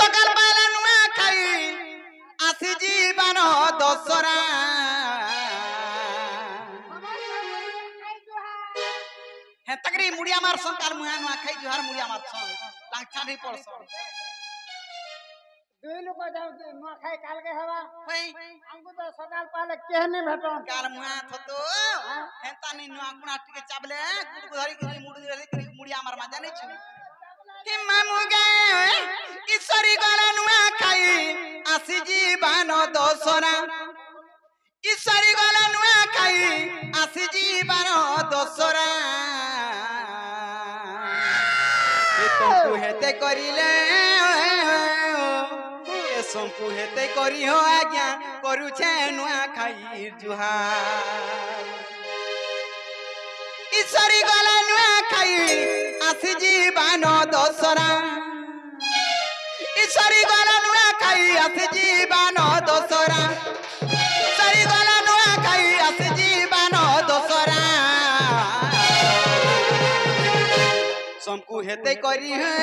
सकाल पाला नुआ खाई आसी जीवन दसरा हे तकरी मुड़िया मार संकाल मुआ नुआ खाई जुहार मुड़िया मार सन लांचा नहीं पड़ सन दुई लोग जाऊ नुआ खाई काल के हवा होई हमको तो सकाल पाले केहने भेटन काल मुआ थतो हेता नहीं नुआ कुना टिके चाबले गुड़ धरी के मुड़िया मार मा जाने छु कि मामू गए ईश्वरी गला नुआ खाई आसी जीवन दसरा ईश्वरी गला नुआ खाई आसी जीवन दसरा संपु हेते करिले ए संपु हेते करी हो आज्ञा करू छे नुआ खाई जुहार ईश्वरी गला नुआ खाई आसी जीवन दसरा ईश्वरी गला नुआ खाई आसी जीवन दसरा ईश्वरी गला नुआ खाई आसी जीवन दसरा संकु हेते करी है